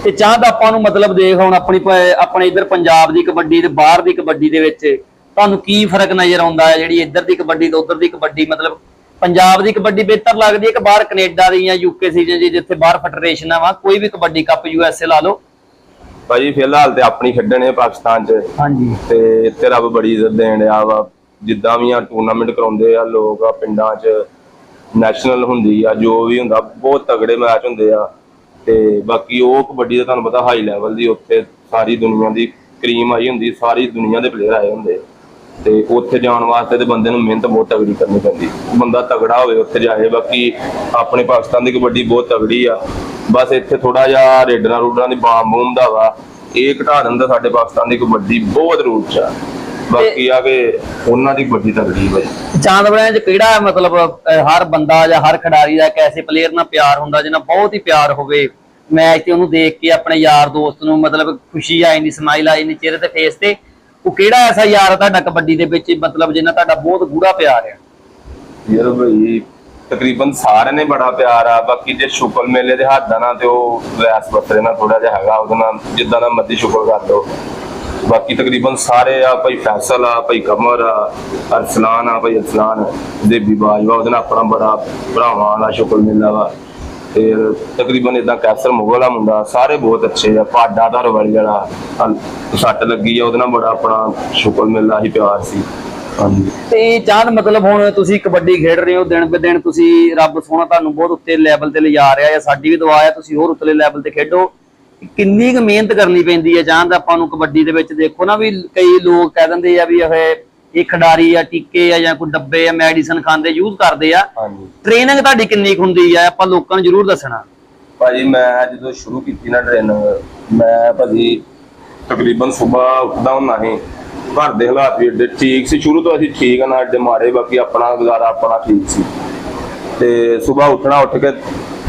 ਤੇ ਚਾਹ ਦਾ ਆਪਾਂ ਨੂੰ ਮਤਲਬ ਦੇਖ ਹੁਣ ਆਪਣੇ ਇਧਰ ਪੰਜਾਬ ਦੀ ਕਬੱਡੀ ਤੇ ਬਾਹਰ ਦੀ ਕਬੱਡੀ ਦੇ ਵਿੱਚ ਤੁਹਾਨੂੰ ਕੀ ਫਰਕ ਨਜ਼ਰ ਆਉਂਦਾ ਹੈ? ਜਿਹੜੀ ਇੱਧਰ ਦੀ ਕਬੱਡੀ ਤੇ ਉੱਧਰ ਦੀ ਕਬੱਡੀ, ਮਤਲਬ ਪੰਜਾਬ ਦੀ ਕਬੱਡੀ ਬਿਹਤਰ ਲੱਗਦੀ ਹੈ ਕਿ ਬਾਹਰ ਕੈਨੇਡਾ ਦੀ ਜਾਂ ਯੂਕੇ ਸੀਜ਼ਨ ਜੀ ਜਿੱਥੇ ਬਾਹਰ ਫੈਡਰੇਸ਼ਨਾਂ ਵਾ, ਕੋਈ ਵੀ ਕਬੱਡੀ ਕੱਪ USA ਲਾ ਲਓ? ਭਾਜੀ ਫਿਲਹਾਲ ਤੇ ਆਪਣੀ ਖੇਡਣੇ ਪਾਕਿਸਤਾਨ ਚ। ਹਾਂਜੀ। ਤੇ ਇੱਥੇ ਰੱਬ ਬੜੀ ਇੱਜ਼ਤ ਦੇਣ ਡਿਆ ਵਾ, ਜਿੱਦਾਂ ਵੀ ਆ ਟੂਰਨਾਮੈਂਟ ਕਰਾਉਂਦੇ ਆ ਲੋਕ ਆ ਪਿੰਡਾਂ ਚ, ਨੈਸ਼ਨਲ ਹੁੰਦੀ ਆ, ਜੋ ਵੀ ਹੁੰਦਾ ਬਹੁਤ ਤਗੜੇ ਮੈਚ ਹੁੰਦੇ ਆ। ਤੇ ਬਾਕੀ ਉਹ ਕਬੱਡੀ ਦਾ ਤੁਹਾਨੂੰ ਪਤਾ ਹਾਈ ਲੈਵਲ ਦੀ, ਉੱਥੇ ਸਾਰੀ ਦੁਨੀਆ ਦੀ ਕਰੀਮ ਆਈ ਹੁੰਦੀ, ਸਾਰੀ ਦੁਨੀਆ ਦੇ ਪਲੇਅਰ ਆਏ ਹੁੰਦੇ। ਤੇ ਉੱਥੇ ਜਾਣ ਵਾਸਤੇ ਤੇ ਬੰਦੇ ਨੂੰ ਮਿਹਨਤ ਬਹੁਤ ਤਗੜੀ ਕਰਨੀ ਪੈਂਦੀ, ਬੰਦਾ ਤਗੜਾ ਹੋਵੇ ਉੱਥੇ ਜਾਏ। ਬਾਕੀ ਆਪਣੇ ਪਾਕਿਸਤਾਨ ਦੀ ਕਬੱਡੀ ਬਹੁਤ ਤਗੜੀ ਆ, ਬਸ ਇੱਥੇ ਥੋੜਾ ਜਿਹਾ ਰੇਡਰਾਂ ਦੀ ਬਾਮ ਬੂਮ ਦਾ ਵਾ, ਇਹ ਘਟਾ ਦਿੰਦਾ ਸਾਡੇ ਪਾਕਿਸਤਾਨ ਦੀ ਕਬੱਡੀ ਬਹੁਤ ਰੂਟ ਚ ਆ। ਬਾਕੀ ਆ ਕੇ ਉਹਨਾਂ ਦੀ ਕਬੱਡੀ ਤਗੜੀ ਬਈ। ਚਾਂਦਵੜਿਆਂ ਚ ਕਿਹੜਾ ਮਤਲਬ ਹਰ ਬੰਦਾ ਜਾਂ ਹਰ ਖਿਡਾਰੀ ਦਾ ਇੱਕ ਐਸੇ ਪਲੇਅਰ ਨਾਲ ਪਿਆਰ ਹੁੰਦਾ ਜਿਹਨਾਂ ਬਹੁਤ ਹੀ ਪਿਆਰ ਹੋਵੇ, ਮੈਚ ਤੇ ਉਹਨੂੰ ਦੇਖ ਕੇ ਆਪਣੇ ਯਾਰ ਦੋਸਤ ਨੂੰ ਮਤਲਬ ਖੁਸ਼ੀ ਆ ਜਾਂਦੀ, ਸਮਾਈਲ ਆ ਜਾਂਦੀ ਚਿਹਰੇ ਤੇ ਫੇਸ ਤੇ? ਉਹ ਕਿਹੜਾ ਐਸਾ ਯਾਰ ਤੁਹਾਡਾ ਕਬੱਡੀ ਦੇ ਵਿੱਚ ਮਤਲਬ ਜਿਹਨਾਂ ਤੁਹਾਡਾ ਬਹੁਤ ਗੂੜਾ ਪਿਆਰ ਆ? ਯਾਰ ਬਈ ਤਕਰੀਬਨ ਸਾਰਿਆਂ ਨੇ ਬੜਾ ਪਿਆਰ ਆ। ਬਾਕੀ ਜੇ ਸ਼ੁਕਰ ਮੇਲੇ ਦੇ ਹੱਥ ਦਾ ਨਾ ਤੇ ਉਹ ਵੈਸ ਬੱਤਰੇ ਨਾਲ ਥੋੜਾ ਜਿਹਾ ਹੈਗਾ, ਉਹਦੇ ਨਾਲ ਜਿੱਦਾਂ ਦਾ ਮਰਜ਼ੀ ਸ਼ੁਕਰ ਕਰ ਦੋ। ਬਾਕੀ ਤਕਰੀਬਨ ਸਾਰੇ ਆ, ਭਾਈ ਫੈਸਲ ਆ, ਭਾਈ ਕਮਰ ਆ, ਅਰਸਲਾਨ ਆ, ਭਾਈ ਅਰਸਲਾਨ ਦੇਬੀ ਬਾਜਵਾ, ਉਹਦੇ ਨਾਲ ਆਪਣਾ ਬੜਾ ਭਰਾਵਾਂ ਵਾਲਾ ਸ਼ੁਕਰ ਮੇਲਾ ਵਾ। ਤੇ ਤਕਰੀਬਨ ਇਦਾਂ ਕੈਸਰ ਮੁਗਲ ਆ ਮੁੰਡਾ, ਸਾਰੇ ਬਹੁਤ ਅੱਛੇ ਆ। ਪਾਡਾ ਧਰਵਾਲੀ ਵਾਲਾ ਸੱਟ ਲੱਗੀ ਆ, ਉਹਦੇ ਨਾਲ ਬੜਾ ਆਪਣਾ ਸ਼ੁਕਰ ਮੇਲਾ ਹੀ ਪਿਆਰ ਸੀ। ਹਾਂਜੀ। ਤੇ ਚਾਹਤ ਮਤਲਬ ਹੁਣ ਤੁਸੀਂ ਕਬੱਡੀ ਖੇਡ ਰਹੇ ਹੋ, ਦਿਨ ਬ ਦਿਨ ਤੁਸੀਂ ਰੱਬ ਸੋਹਣਾ ਤੁਹਾਨੂੰ ਬਹੁਤ ਉੱਤੇ ਲੈਵਲ ਤੇ ਲਿਜਾ ਰਿਹਾ ਹੈ, ਸਾਡੀ ਵੀ ਦੁਆ ਹੈ ਤੁਸੀਂ ਹੋਰ ਉੱਤਲੇ ਲੈਵਲ ਤੇ ਖੇਡੋ। ਕਿੰਨੀ ਕੁ ਮਿਹਨਤ ਕਰਨੀ ਪੈਂਦੀ ਹੈ ਚਾਹਤ ਆਪਾਂ ਨੂੰ ਕਬੱਡੀ ਦੇ ਵਿੱਚ? ਦੇਖੋ ਨਾ ਵੀ ਕਈ ਲੋਕ ਕਹਿ ਦਿੰਦੇ ਆ ਵੀ ਇਹ ਖਿਡਾਰੀ ਆ ਟੀਕੇ ਆ ਜਾਂ ਕੋਈ ਡੱਬੇ ਆ ਮੈਡੀਸਨ ਖਾਂਦੇ ਯੂਜ਼ ਕਰਦੇ ਆ। ਟ੍ਰੇਨਿੰਗ ਤੁਹਾਡੀ ਕਿੰਨੀ ਕੁ ਹੁੰਦੀ ਆ, ਆਪਾਂ ਲੋਕਾਂ ਨੂੰ ਜ਼ਰੂਰ ਦੱਸਣਾ। ਭਾਜੀ ਮੈਂ ਜਦੋਂ ਸ਼ੁਰੂ ਕੀਤੀ ਨਾ ਟ੍ਰੇਨਿੰਗ, ਮੈਂ ਭਾਜੀ ਤਕਰੀਬਨ ਸੁਬਾਹ ਉੱਠਦਾ ਹੁੰਦਾ ਸੀ, ਘਰ ਦੇ ਹਾਲਾਤ ਵੀ ਏਡੇ ਠੀਕ ਸੀ, ਸ਼ੁਰੂ ਤੋਂ ਅਸੀਂ ਠੀਕ ਆ ਨਾ ਏਡੇ ਮਾੜੇ, ਬਾਕੀ ਆਪਣਾ ਗੁਜ਼ਾਰਾ ਆਪਣਾ ਠੀਕ ਸੀ। ਤੇ ਸੁਬਾਹ ਉੱਠਣਾ, ਉੱਠ ਕੇ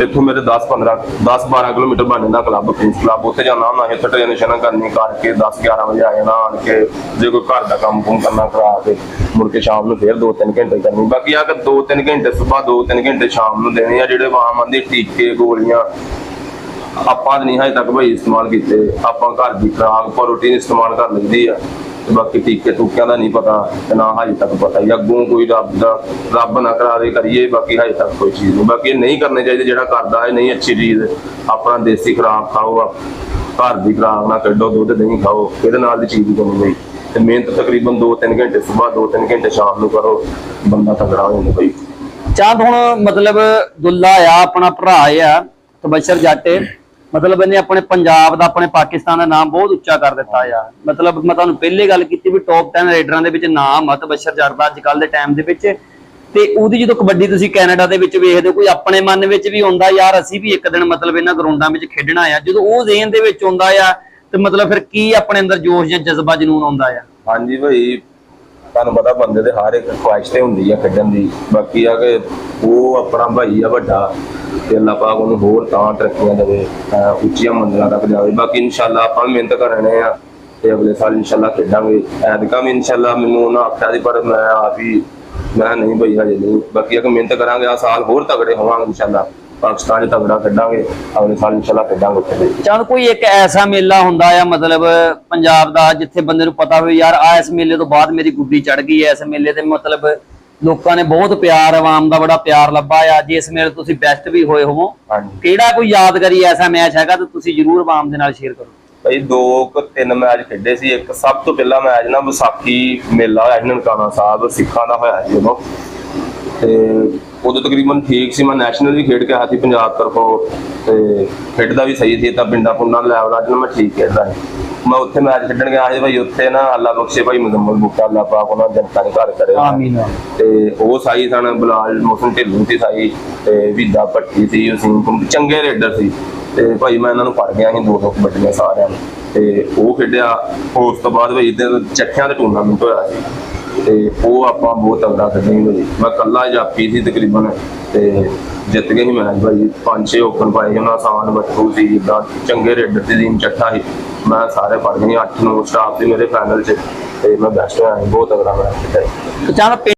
ਇੱਥੋਂ ਮੇਰੇ 10-12 ਕਿਲੋਮੀਟਰ ਬਣ ਜਾਂਦਾ ਕਲੱਬ, ਪ੍ਰਿੰਸ ਕਲੱਬ, ਉੱਥੇ ਜਾਣਾ ਹੁੰਦਾ ਸੀ। ਉੱਥੇ ਟ੍ਰੇਨਿੰਗ ਕਰਨੀ ਕਰਕੇ 10-11 ਵਜੇ ਆ ਜਾਣਾ, ਆਣ ਕੇ ਜੇ ਕੋਈ ਘਰ ਦਾ ਕੰਮ ਕੁਮ ਕਰਨਾ ਕਰਾ ਕੇ ਮੁੜ ਕੇ ਸ਼ਾਮ ਨੂੰ ਫਿਰ 2-3 ਘੰਟੇ ਕਰਨੀ। ਬਾਕੀ ਆ ਕੇ 2-3 ਘੰਟੇ ਸੁਬਾਹ, 2-3 ਘੰਟੇ ਸ਼ਾਮ ਨੂੰ ਦੇਣੇ ਆ। ਜਿਹੜੇ ਆਮ ਆਂਦੇ ਟੀਕੇ ਗੋਲੀਆਂ ਆਪਾਂ ਨਹੀਂ ਹਜੇ ਤੱਕ ਭਾਈ ਇਸਤੇਮਾਲ ਕੀਤੇ, ਆਪਾਂ ਘਰ ਦੀ ਖੁਰਾਕ ਪ੍ਰੋਟੀਨ ਇਸਤੇਮਾਲ ਕਰ ਲੈਂਦੀ ਆ। ਤੇ ਬਾਕੀ ਟੀਕੇ ਟੂਕਿਆਂ ਦਾ ਨਹੀਂ ਪਤਾ ਤੇ ਨਾ ਹਜੇ ਤੱਕ ਪਤਾ ਹੀ, ਅੱਗੋਂ ਕੋਈ ਰੱਬ ਨਾ ਕਰਾ ਦੇ ਕਰੀਏ, ਬਾਕੀ ਹਜੇ ਤੱਕ ਕੋਈ ਚੀਜ਼ ਨਹੀਂ। ਬਾਕੀ ਇਹ ਨਹੀਂ ਕਰਨੇ ਚਾਹੀਦੇ, ਜਿਹੜਾ ਕਰਦਾ ਹੈ ਨਹੀਂ ਅੱਛੀ ਚੀਜ਼। ਆਪਣਾ ਦੇਸੀ ਖੁਰਾਕ ਖਾਓ, ਘਰ ਦੀ ਖੁਰਾਕ ਨਾ ਕੱਢੋ, ਦੁੱਧ ਨਹੀਂ ਖਾਓ, ਇਹਦੇ ਨਾਲ ਦੀ ਚੀਜ਼ ਬਣੀ ਗਈ। ਤੇ ਮਿਹਨਤ ਤਕਰੀਬਨ 2-3 ਘੰਟੇ ਸੁਬਾਹ, 2-3 ਘੰਟੇ ਸ਼ਾਮ ਨੂੰ ਕਰੋ, ਬੰਦਾ ਤਗੜਾ ਹੋ ਜਾਂਦਾ ਬਈ। ਚਾਂਦ ਹੁਣ ਮਤਲਬ ਦੁੱਲਾ ਆ ਆਪਣਾ ਭਰਾ ਆ ਤਬਸ਼ਰ ਜੱਟ, ਮਤਲਬ ਇਹਨੇ ਆਪਣੇ ਪੰਜਾਬ ਦਾ ਆਪਣੇ ਪਾਕਿਸਤਾਨ ਦਾ ਨਾਮ ਬਹੁਤ ਉੱਚਾ ਕਰ ਦਿੱਤਾ ਆ। ਮਤਲਬ ਮੈਂ ਤੁਹਾਨੂੰ ਪਹਿਲੇ ਗੱਲ ਕੀਤੀ ਵੀ ਟੌਪ 10 ਰੇਡਰਾਂ ਦੇ ਵਿੱਚ ਨਾਮ ਆ ਤਬਸ਼ਰ ਜੱਟ ਦਾ ਅੱਜ ਕੱਲ ਦੇ ਟਾਈਮ ਦੇ ਵਿੱਚ। ਤੇ ਉਹਦੀ ਜਦੋਂ ਕਬੱਡੀ ਤੁਸੀਂ ਕੈਨੇਡਾ ਦੇ ਵਿੱਚ ਵੇਖਦੇ ਹੋ, ਕੋਈ ਆਪਣੇ ਮਨ ਵਿੱਚ ਵੀ ਆਉਂਦਾ ਯਾਰ ਅਸੀਂ ਵੀ ਇੱਕ ਦਿਨ ਮਤਲਬ ਇਹਨਾਂ ਗਰਾਊਂਡਾਂ ਵਿੱਚ ਖੇਡਣਾ ਆ? ਜਦੋਂ ਉਹ ਜ਼ੇਨ ਦੇ ਵਿੱਚ ਆਉਂਦਾ ਆ ਤੇ ਮਤਲਬ ਫਿਰ ਕੀ ਆਪਣੇ ਅੰਦਰ ਜੋਸ਼ ਜਾਂ ਜਜ਼ਬਾ ਜਨੂਨ ਆਉਂਦਾ ਆ? ਹਾਂਜੀ ਭਾਈ, ਤੁਹਾਨੂੰ ਪਤਾ ਬੰਦੇ ਦੇ ਹਰ ਇੱਕ ਖੁਆਇਸ਼ ਤੇ ਹੁੰਦੀ ਆ ਖੇਡਣ ਦੀ। ਬਾਕੀ ਆ ਕਿ ਉਹ ਆਪਣਾ ਭਾਈ ਆ ਵੱਡਾ, ਤੇ ਅੱਲਾਹ ਪਾਕ ਉਹਨੂੰ ਹੋਰ ਤਾਂ ਤਰੱਕੀਆਂ ਦੇਵੇ, ਉੱਚੀਆਂ ਮੰਜ਼ਿਲਾਂ ਤੱਕ ਜਾਵੇ। ਬਾਕੀ ਇਨਸ਼ਾਅੱਲਾ ਆਪਾਂ ਮਿਹਨਤ ਕਰਨੇ ਆ ਤੇ ਅਗਲੇ ਸਾਲ ਇਨਸ਼ਾਅੱਲਾ ਖੇਡਾਂਗੇ। ਐਤਕਾਂ ਵੀ ਇਨਸ਼ਾਅੱਲਾ ਮੈਨੂੰ ਉਹਨਾਂ ਆਖਿਆ ਸੀ, ਪਰ ਮੈਂ ਆਪ ਹੀ ਮੈਂ ਨਹੀਂ ਭਾਈ ਹਜੇ ਨਹੀਂ। ਬਾਕੀ ਆ ਕਿ ਮਿਹਨਤ ਕਰਾਂਗੇ, ਆ ਸਾਲ ਹੋਰ ਤਗੜੇ ਹੋਵਾਂਗੇ ਇਨਸ਼ਾਅੱਲਾ, ਪਾਕਿਸਤਾਨ 'ਚ ਤਗੜਾ ਖੇਡਾਂਗੇ, ਅਗਲੇ ਸਾਲ ਇਨਸ਼ਾਅੱਲਾ ਖੇਡਾਂਗੇ। ਚਲ ਕੋਈ ਇੱਕ ਐਸਾ ਮੇਲਾ ਹੁੰਦਾ ਆ ਮਤਲਬ ਪੰਜਾਬ ਦਾ ਜਿੱਥੇ ਬੰਦੇ ਨੂੰ ਪਤਾ ਹੋਵੇ ਯਾਰ ਆ ਇਸ ਮੇਲੇ ਤੋਂ ਬਾਅਦ ਮੇਰੀ ਗੁੱਡੀ ਚੜ ਗਈ ਹੈ, ਇਸ ਮੇਲੇ ਤੇ ਮਤਲਬ ਲੋਕਾਂ ਨੇ ਬਹੁਤ ਪਿਆਰ, ਆਵਾਮ ਦਾ ਬੜਾ ਪਿਆਰ ਲੱਭਾ ਆ, ਜਿਸ ਮੇਲੇ ਤੁਸੀਂ ਬੈਸਟ ਵੀ ਹੋਏ ਹੋਵੋ, ਕਿਹੜਾ ਕੋਈ ਯਾਦਗਾਰੀ ਐਸਾ ਮੈਚ ਹੈਗਾ ਤਾਂ ਤੁਸੀਂ ਜ਼ਰੂਰ ਆਵਾਮ ਦੇ ਨਾਲ ਸ਼ੇਅਰ ਕਰੋ? ਭਾਈ 2-3 ਮੈਚ ਖੇਡੇ ਸੀ। ਇੱਕ ਸਭ ਤੋਂ ਪਹਿਲਾ ਮੈਚ ਨਾ ਵਿਸਾਖੀ ਮੇਲਾ ਹੋਇਆ ਸੀ ਨਨਕਾਣਾ ਸਾਹਿਬ, ਸਿੱਖਾਂ ਦਾ ਹੋਇਆ ਸੀ ਉਦੋਂ। ਤੇ ਉਦੋਂ ਤਕਰੀਬਨ ਠੀਕ ਸੀ, ਮੈਂ ਨੈਸ਼ਨਲ ਵੀ ਖੇਡ ਕੇ ਆਇਆ ਸੀ ਪੰਜਾਬ ਤਰਫੋਂ, ਤੇ ਖੇਡਦਾ ਵੀ ਸਹੀ ਸੀ। ਤਾਂ ਪਿੰਡਾਂ ਪੁੰਡਾਂ ਲੈਵਲ ਅੱਜ ਮੈਂ ਠੀਕ ਖੇਡਦਾ ਸੀ। ਮੈਂ ਉੱਥੇ ਮੈਚ ਖੇਡਣ ਗਿਆ ਸੀ ਭਾਈ, ਉੱਥੇ ਨਾ ਅੱਲਾ ਬਖਸ਼ੇ ਭਾਈ ਮੁਜ਼ੰਮਲ ਬੂਟਾ, ਅੱਲਾ ਪਾਕ ਉਹਨਾਂ ਜਨਤਾ ਨੇ ਘਰ ਕਰੇ। ਤੇ ਉਹ ਸਾਈ ਸਨ, ਬਲਾਲ ਮੋਹਸਨ ਢਿੱਲੋਂ ਸੀ ਸਾਈ, ਤੇ ਵਿਦਾ ਭੱਟੀ ਸੀ, ਉਸੀਮ ਚੰਗੇ ਰੇਡਰ ਸੀ। ਤੇ ਭਾਈ ਮੈਂ ਇਹਨਾਂ ਨੂੰ ਫੜ ਗਿਆ ਸੀ 2 ਕਬੱਡੀਆਂ ਸਾਰਿਆਂ ਨੂੰ, ਤੇ ਉਹ ਖੇਡਿਆ। ਉਸ ਤੋਂ ਬਾਅਦ ਭਾਈ ਚੱਠਿਆਂ ਦਾ ਟੂਰਨਾਮੈਂਟ ਹੋਇਆ ਸੀ, ਤੇ ਉਹ ਆਪਾਂ ਬਹੁਤ ਤਗੜਾ ਖੇਡੇ ਭਾਈ। ਮੈਂ ਕੱਲਾ ਜਾਪੀ ਸੀ ਤਕਰੀਬਨ, ਤੇ ਜਿੱਤ ਗਏ ਸੀ ਮੈਚ ਭਾਈ। 5-6 ਓਪਨ ਪਾਏ ਸੀ ਉਹਨਾਂ, ਆਸਾਨ ਬੱਟੂ ਸੀ, ਜਿੱਦਾਂ ਚੰਗੇ ਰੇਡਰ ਸੀ, ਟੀਮ ਚੱਠਾ ਸੀ। ਮੈਂ ਸਾਰੇ ਫੜ ਗਏ, 8-9 ਸਟਾਫ ਸੀ ਮੇਰੇ ਫਾਈਨਲ 'ਚ, ਤੇ ਮੈਂ ਬੈਸਟ ਹੋਇਆ, ਬਹੁਤ ਤਗੜਾ ਮੈਚ ਖੇਡਿਆ।